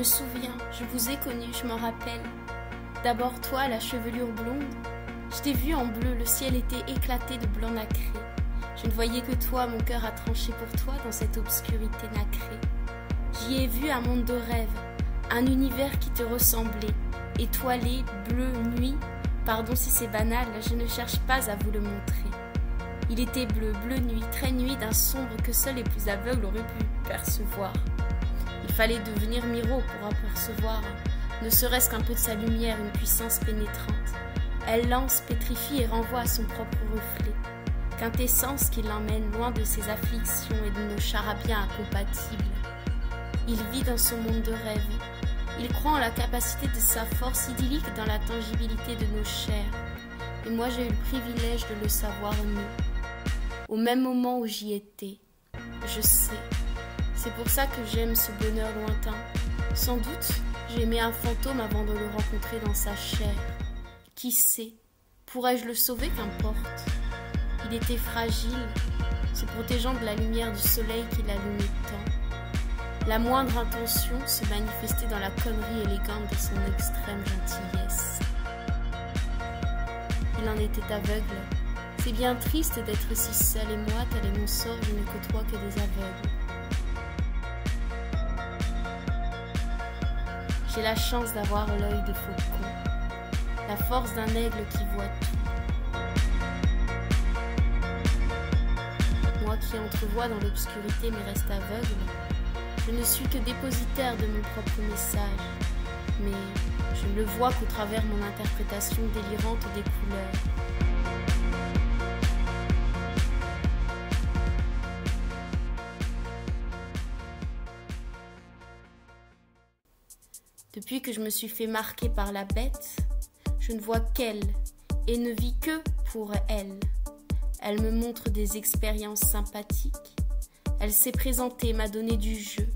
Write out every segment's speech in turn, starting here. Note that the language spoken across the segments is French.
me souviens, je vous ai connu, je m'en rappelle. D'abord toi, la chevelure blonde. Je t'ai vu en bleu, le ciel était éclaté de blanc nacré. Je ne voyais que toi, mon cœur a tranché pour toi dans cette obscurité nacrée. J'y ai vu un monde de rêve, un univers qui te ressemblait, étoilé, bleu, nuit. Pardon si c'est banal, je ne cherche pas à vous le montrer. Il était bleu, bleu nuit, très nuit d'un sombre que seuls les plus aveugles auraient pu percevoir. Il fallait devenir Miro pour apercevoir, ne serait-ce qu'un peu de sa lumière, une puissance pénétrante. Elle lance, pétrifie et renvoie à son propre reflet. Quintessence qui l'emmène loin de ses afflictions et de nos charabia incompatibles. Il vit dans son monde de rêve. Il croit en la capacité de sa force idyllique dans la tangibilité de nos chairs. Et moi j'ai eu le privilège de le savoir mieux. Au même moment où j'y étais, je sais. C'est pour ça que j'aime ce bonheur lointain. Sans doute, j'aimais un fantôme avant de le rencontrer dans sa chair. Qui sait, pourrais-je le sauver, qu'importe. Il était fragile, se protégeant de la lumière du soleil qui l'allumait tant. La moindre intention se manifestait dans la connerie élégante de son extrême gentillesse. Il en était aveugle. C'est bien triste d'être si seul et moi, tel est mon sort, je ne côtoie que des aveugles. J'ai la chance d'avoir l'œil de faucon, la force d'un aigle qui voit tout. Moi qui entrevois dans l'obscurité mais reste aveugle, je ne suis que dépositaire de mon propre message, mais je ne le vois qu'au travers mon interprétation délirante des couleurs. Depuis que je me suis fait marquer par la bête, je ne vois qu'elle et ne vis que pour elle. Elle me montre des expériences sympathiques. Elle s'est présentée, m'a donné du jeu.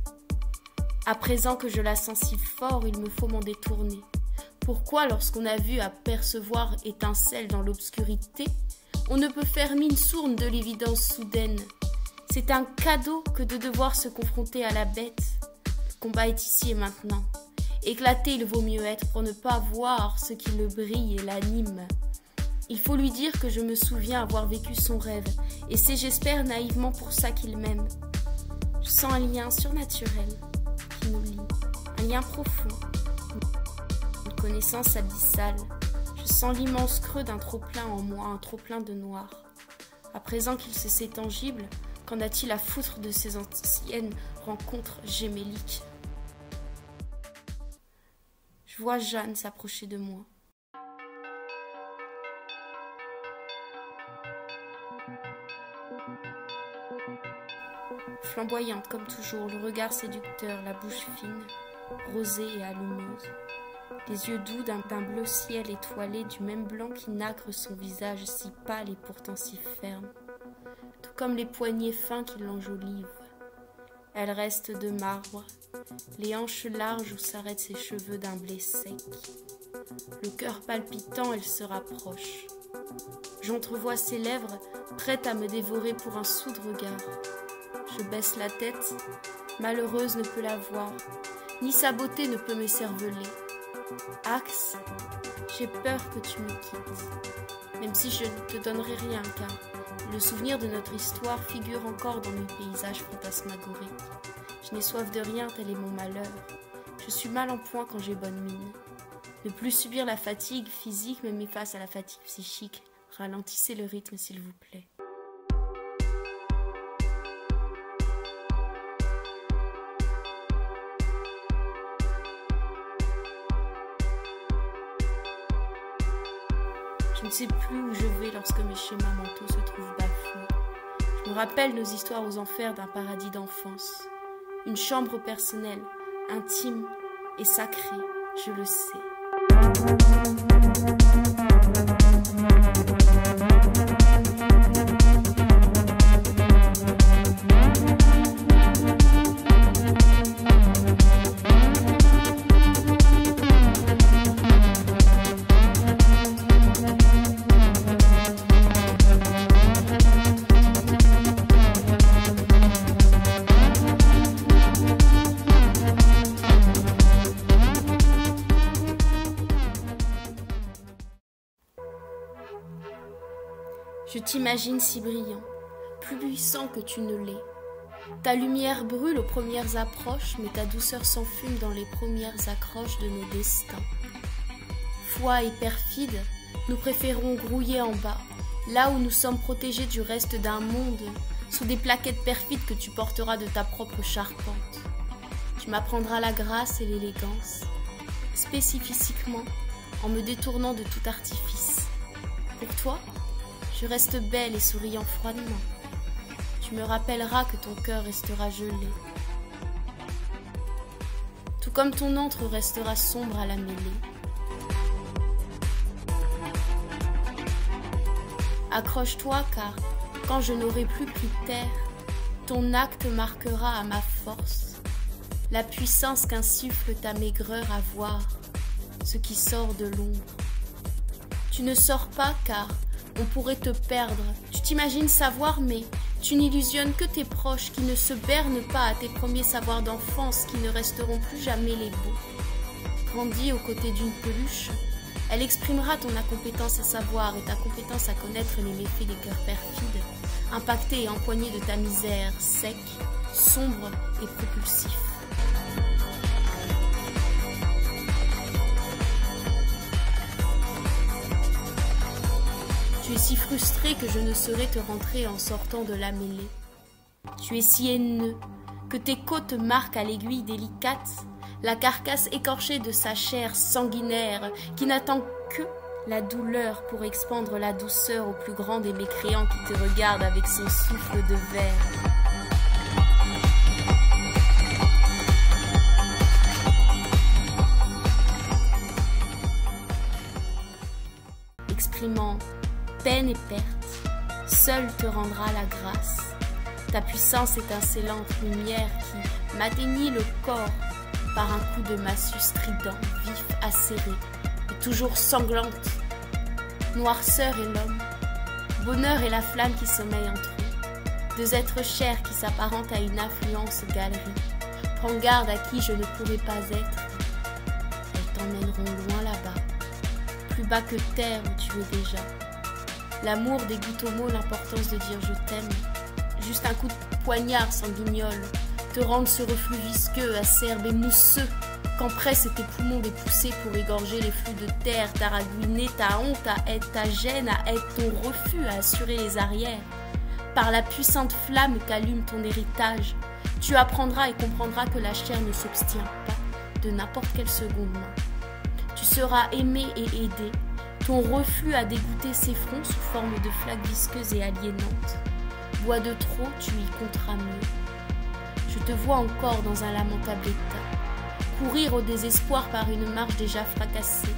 À présent que je la sens si fort, il me faut m'en détourner. Pourquoi, lorsqu'on a vu apercevoir étincelle dans l'obscurité, on ne peut faire mine sourde de l'évidence soudaine? C'est un cadeau que de devoir se confronter à la bête. Le combat est ici et maintenant. Éclaté, il vaut mieux être pour ne pas voir ce qui le brille et l'anime. Il faut lui dire que je me souviens avoir vécu son rêve, et c'est, j'espère, naïvement pour ça qu'il m'aime. Je sens un lien surnaturel qui nous lie, un lien profond, une connaissance abyssale. Je sens l'immense creux d'un trop-plein en moi, un trop-plein de noir. À présent qu'il se sait tangible, qu'en a-t-il à foutre de ces anciennes rencontres géméliques? Je vois Jeanne s'approcher de moi. Flamboyante comme toujours, le regard séducteur, la bouche fine, rosée et allumeuse. Les yeux doux d'un bleu ciel étoilé, du même blanc qui nacre son visage si pâle et pourtant si ferme, tout comme les poignets fins qui l'enjolivent. Elle reste de marbre, les hanches larges où s'arrêtent ses cheveux d'un blé sec. Le cœur palpitant, elle se rapproche. J'entrevois ses lèvres, prêtes à me dévorer pour un sou de regard. Je baisse la tête, malheureuse ne peut la voir, ni sa beauté ne peut m'écerveler. Axe, j'ai peur que tu me quittes, même si je ne te donnerai rien, car le souvenir de notre histoire figure encore dans mes paysages fantasmagoriques. Je n'ai soif de rien, tel est mon malheur. Je suis mal en point quand j'ai bonne mine. Ne plus subir la fatigue physique me met face à la fatigue psychique. Ralentissez le rythme, s'il vous plaît. Je ne sais plus où je vais lorsque mes schémas mentaux se trouvent bafoués. Je me rappelle nos histoires aux enfers d'un paradis d'enfance. Une chambre personnelle, intime et sacrée, je le sais. Je t'imagine si brillant, plus puissant que tu ne l'es. Ta lumière brûle aux premières approches, mais ta douceur s'enfume dans les premières accroches de nos destins. Foi et perfide, nous préférons grouiller en bas, là où nous sommes protégés du reste d'un monde, sous des plaquettes perfides que tu porteras de ta propre charpente. Tu m'apprendras la grâce et l'élégance, spécifiquement en me détournant de tout artifice. Pour toi, je reste belle et souriant froidement. Tu me rappelleras que ton cœur restera gelé. Tout comme ton antre restera sombre à la mêlée. Accroche-toi car, quand je n'aurai plus pris terre, ton acte marquera à ma force la puissance qu'insuffle ta maigreur à voir ce qui sort de l'ombre. Tu ne sors pas car on pourrait te perdre. Tu t'imagines savoir, mais tu n'illusionnes que tes proches qui ne se bernent pas à tes premiers savoirs d'enfance qui ne resteront plus jamais les beaux. Grandis aux côtés d'une peluche, elle exprimera ton incompétence à savoir et ta compétence à connaître les méfaits des cœurs perfides, impactés et empoignés de ta misère, sec, sombre et propulsif. Tu es si frustré que je ne saurais te rentrer en sortant de la mêlée. Tu es si haineux que tes côtes marquent à l'aiguille délicate la carcasse écorchée de sa chair sanguinaire qui n'attend que la douleur pour expandre la douceur au plus grand des mécréants qui te regardent avec son souffle de verre. Exprimant peine et perte, seul te rendra la grâce. Ta puissance étincelante lumière qui m'atteignit le corps par un coup de massue strident, vif, acéré, et toujours sanglante. Noirceur est l'homme, bonheur est la flamme qui sommeille entre eux, deux êtres chers qui s'apparentent à une influence galerie. Prends garde à qui je ne pourrai pas être, elles t'emmèneront loin là-bas, plus bas que terre où tu es déjà. L'amour dégoûte au mot l'importance de dire je t'aime. Juste un coup de poignard sans guignol te rendre ce reflux visqueux, acerbe et mousseux quand pressent tes poumons dépoussés pour égorger les flux de terre, t'aragouiner ta honte à être ta gêne, à être ton refus, à assurer les arrières. Par la puissante flamme qu'allume ton héritage, tu apprendras et comprendras que la chair ne s'obstient pas de n'importe quelle seconde main. Tu seras aimé et aidé. Ton reflux a dégoûté ses fronts sous forme de flaques visqueuses et aliénantes. Bois de trop, tu y compteras mieux. Je te vois encore dans un lamentable état, courir au désespoir par une marche déjà fracassée.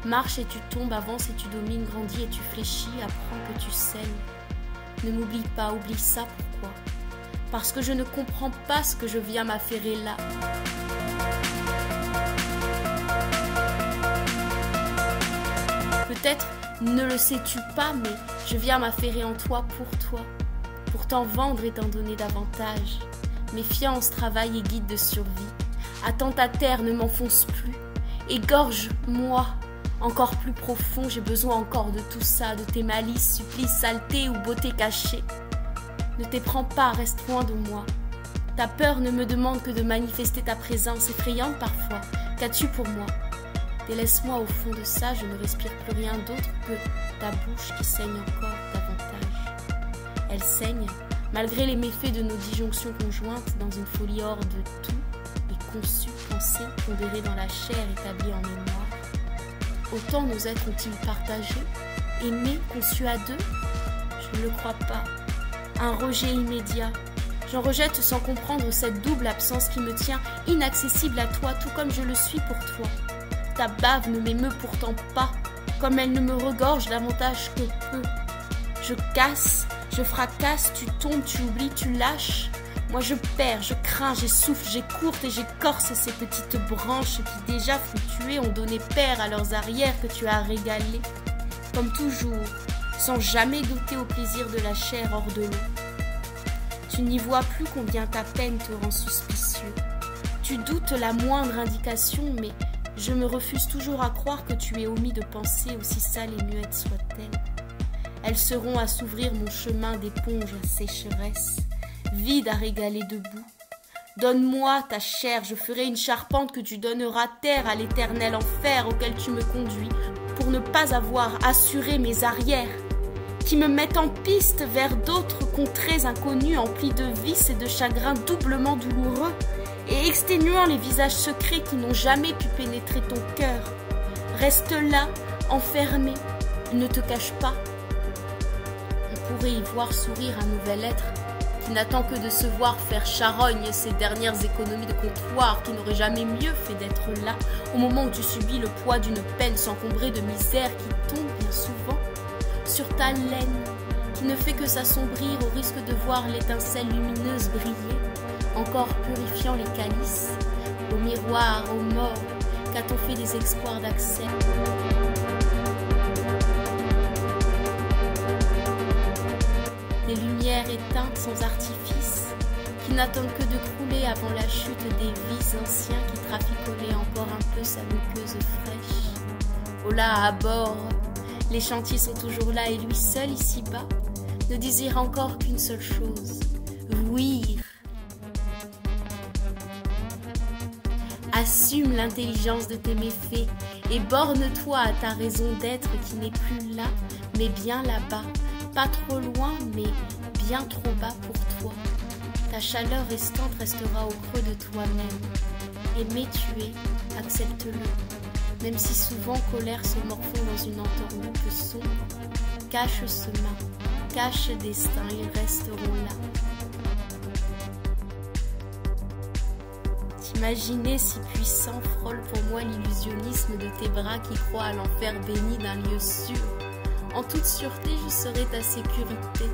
Marche et tu tombes, avance et tu domines, grandis et tu fléchis, apprends que tu saignes. Ne m'oublie pas, oublie ça, pourquoi? Parce que je ne comprends pas ce que je viens m'affairer là. Peut-être ne le sais-tu pas, mais je viens m'affairer en toi, pour t'en vendre et t'en donner davantage. Méfiance, travail et guide de survie. Attends ta terre, ne m'enfonce plus. Égorge-moi, encore plus profond, j'ai besoin encore de tout ça, de tes malices, supplices, saletés ou beauté cachée. Ne t'éprends pas, reste loin de moi. Ta peur ne me demande que de manifester ta présence effrayante parfois. Qu'as-tu pour moi? Délaisse-moi au fond de ça, je ne respire plus rien d'autre que ta bouche qui saigne encore davantage. Elle saigne, malgré les méfaits de nos disjonctions conjointes, dans une folie hors de tout, et conçue, pensée, pondérée dans la chair, établie en mémoire. Autant nos êtres ont-ils partagé, aimé, conçu à deux? Je ne le crois pas. Un rejet immédiat. J'en rejette sans comprendre cette double absence qui me tient inaccessible à toi, tout comme je le suis pour toi. Ta bave ne m'émeut pourtant pas, comme elle ne me regorge davantage que peu. Je casse, je fracasse, tu tombes, tu oublies, tu lâches. Moi je perds, je crains, j'essouffle, j'écourte et j'écorce ces petites branches qui déjà fructuées ont donné père à leurs arrières que tu as régalées. Comme toujours, sans jamais goûter au plaisir de la chair hors de l'eau. Tu n'y vois plus combien ta peine te rend suspicieux. Tu doutes la moindre indication, mais je me refuse toujours à croire que tu aies omis de penser, aussi sale et muette soit-elle. elles seront à s'ouvrir mon chemin d'éponge à sécheresse, vide à régaler debout. Donne-moi ta chair, je ferai une charpente que tu donneras terre à l'éternel enfer auquel tu me conduis, pour ne pas avoir assuré mes arrières, qui me mettent en piste vers d'autres contrées inconnues emplies de vices et de chagrins doublement douloureux, et exténuant les visages secrets qui n'ont jamais pu pénétrer ton cœur. Reste là, enfermé, ne te cache pas. On pourrait y voir sourire un nouvel être qui n'attend que de se voir faire charogne ses dernières économies de comptoir, qui n'aurait jamais mieux fait d'être là au moment où tu subis le poids d'une peine s'encombrer de misère qui tombe bien souvent sur ta laine, qui ne fait que s'assombrir au risque de voir l'étincelle lumineuse briller, encore purifiant les calices, au miroir, aux morts, qu'a-t-on fait des exploits d'accès. Des lumières éteintes sans artifice, qui n'attendent que de crouler avant la chute des vices anciens qui traficolaient encore un peu sa muqueuse fraîche. Oh là, à bord, les chantiers sont toujours là et lui seul ici-bas ne désire encore qu'une seule chose, jouir. Assume l'intelligence de tes méfaits et borne-toi à ta raison d'être qui n'est plus là, mais bien là-bas. Pas trop loin, mais bien trop bas pour toi. Ta chaleur restante restera au creux de toi-même. Aimer tu es, accepte-le. Même si souvent colère se morfond dans une entourloupe sombre, cache ce main, cache destin, ils resteront là. T'imaginer si puissant frôle pour moi l'illusionnisme de tes bras qui croient à l'enfer béni d'un lieu sûr. En toute sûreté, je serai ta sécurité.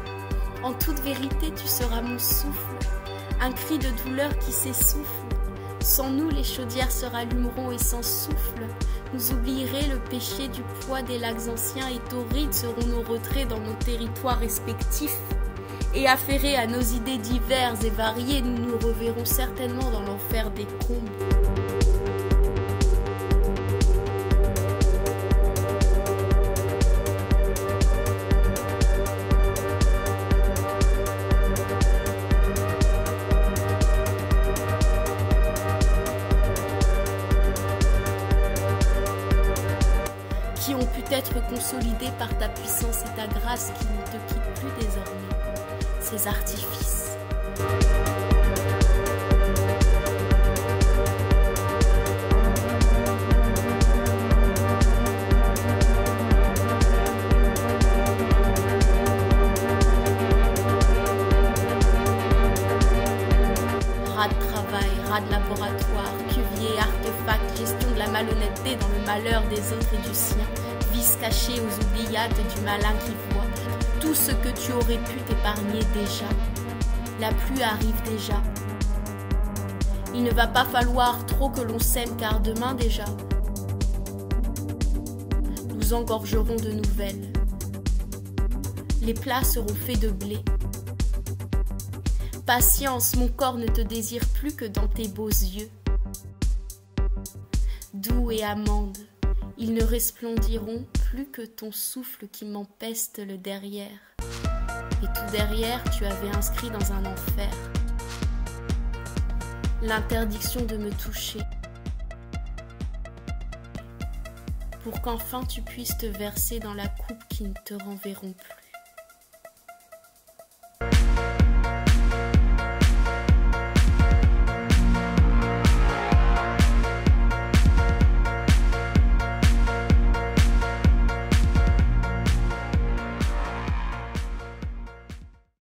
En toute vérité, tu seras mon souffle. Un cri de douleur qui s'essouffle. Sans nous, les chaudières se rallumeront et sans souffle. Nous oublierons le péché du poids des lacs anciens et torrides seront nos retraits dans nos territoires respectifs. Et affairés à nos idées diverses et variées, nous nous reverrons certainement dans l'enfer des combes. Qui ont pu être consolidés par ta puissance et ta grâce qui ne te quittent plus désormais, ces artifices. Rat de travail, rat de laboratoire, cuvier, artefact, gestion de la malhonnêteté dans le malheur des autres et du sien, vice caché aux oubliates du malin qui voit, tout ce que tu aurais pu t'épargner déjà. La pluie arrive déjà. Il ne va pas falloir trop que l'on s'aime car demain déjà, nous engorgerons de nouvelles. Les plats seront faits de blé. Patience, mon corps ne te désire plus que dans tes beaux yeux. Doux et amande, ils ne resplendiront plus que ton souffle qui m'empeste le derrière. Et tout derrière, tu avais inscrit dans un enfer l'interdiction de me toucher, pour qu'enfin tu puisses te verser dans la coupe qui ne te renverront plus.